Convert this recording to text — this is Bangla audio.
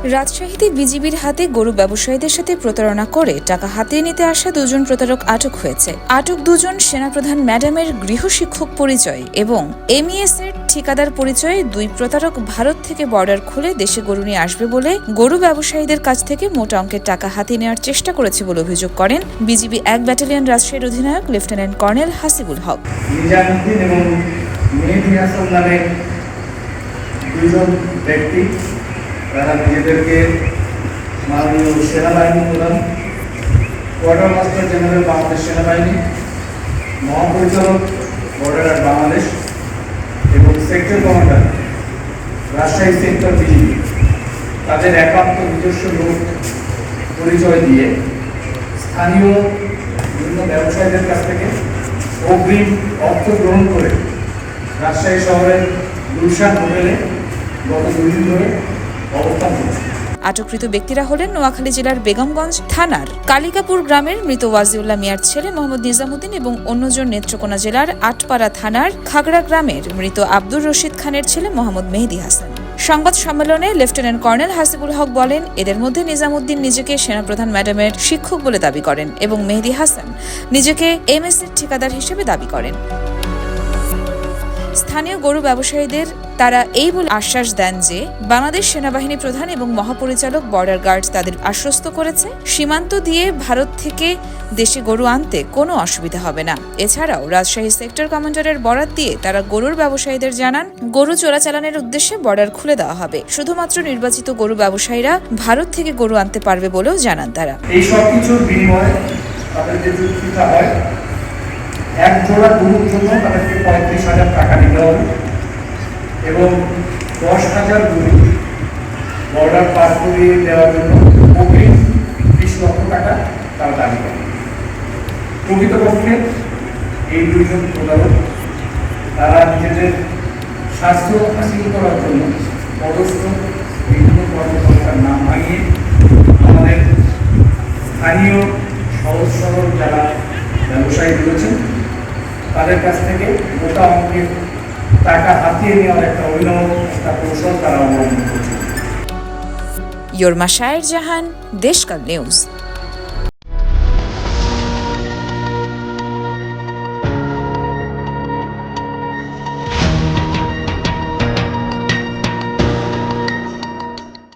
রাজশাহীতে বিজিবির হাতে গরু ব্যবসায়ীদের সাথে প্রতারণা করে টাকা হাতিয়ে নিতে আসা দুজন প্রতারক আটক হয়েছে। আটক দুজন সেনাপ্রধান ম্যাডামের গৃহশিক্ষক পরিচয় এবং এমইএস এর ঠিকাদার পরিচয়ে দুই প্রতারক ভারত থেকে বর্ডার খুলে দেশে গরু নিয়ে আসবে বলে গরু ব্যবসায়ীদের কাছ থেকে মোটা অঙ্কের টাকা হাতিয়ে নেওয়ার চেষ্টা করেছে বলে অভিযোগ করেন বিজিবি 1 ব্যাটালিয়ন রাজশাহীর অধিনায়ক লেফটেন্যান্ট কর্নেল হাসিবুল হক। নিজামুদ্দিন এবং মেহেদী হাসান নামে দুজন ব্যক্তি তারা নিজেদেরকে মাননীয় সেনাবাহিনী প্রধান, কোয়ার্টার মাস্টার জেনারেল বাংলাদেশ সেনাবাহিনী, মহাপরিচালক বর্ডার বাংলাদেশ এবং sector commander Rajshahi sector BGB তাদের একান্ত নিজস্ব লোক পরিচয় দিয়ে স্থানীয় বিভিন্ন ব্যবসায়ীদের কাছ থেকে অগ্রিম অর্থ গ্রহণ করে রাজশাহী শহরের গুলশান হোটেলে গত 2 দিন ধরে অবস্থান করছে। আটককৃত ব্যক্তিরা হলেন নোয়াখালী জেলার বেগমগঞ্জ থানার কালিকাপুর গ্রামের মৃত ওয়াজিউল্লাহ মিয়ার ছেলে মোহাম্মদ নিজামুদ্দিন এবং অন্যজন নেত্রকোনা জেলার আটপাড়া থানার খাগড়া গ্রামের মৃত আব্দুর রশিদ খানের ছেলে মোহাম্মদ মেহেদী হাসান। সংবাদ সম্মেলনে লেফটেন্যান্ট কর্নেল হাসিবুল হক বলেন, এদের মধ্যে নিজামুদ্দিন নিজেকে সেনাপ্রধান ম্যাডামের শিক্ষক বলে দাবি করেন এবং মেহেদী হাসান নিজেকে এমএস এর ঠিকাদার হিসেবে দাবি করেন। স্থানীয় গরু ব্যবসায়ীদের তারা এই বলে আশ্বাস দেন যে বাংলাদেশ সেনাবাহিনী প্রধান এবং মহাপরিচালক বর্ডার গার্ড তাদের আশ্বস্ত করেছে সীমান্ত দিয়ে ভারত থেকে দেশে গরু আনতে কোনো অসুবিধা হবে না। এছাড়াও রাজশাহী সেক্টর কমান্ডারের বরাত দিয়ে তারা গরুর ব্যবসায়ীদের জানান গরু চোরাচালানের উদ্দেশ্যে বর্ডার খুলে দেওয়া হবে, শুধুমাত্র নির্বাচিত গরু ব্যবসায়ীরা ভারত থেকে গরু আনতে পারবে বলেও জানান তারা। এই সব কিছুর বিনিময়ে তাদের যে চুক্তিটা হয়, এক জোড়া গরুর জন্য তাদেরকে 35,000 টাকা দিতে হবে এবং 10,000 গরু বর্ডার পার করিয়ে দেওয়ার জন্য অগ্রিম 20 লক্ষ টাকা তারা দাবি করে। প্রকৃতপক্ষে এই দুজন প্রতারক তারা নিজেদের স্বাস্থ্য হাসিল করার জন্য পদস্থ বিভিন্ন কর্মকর্তার নাম ভাঙিয়ে আমাদের স্থানীয় সহজ সরল যারা ব্যবসায়ী রয়েছেন তাদের কাছ থেকে মোটা অঙ্কের টাকা হাতিয়ে নেওয়ার একটা অভিনব একটা কৌশল তারা অবলম্বন করছে। ইয়র্মা শায়ের জাহান, দেশকাল নিউজ।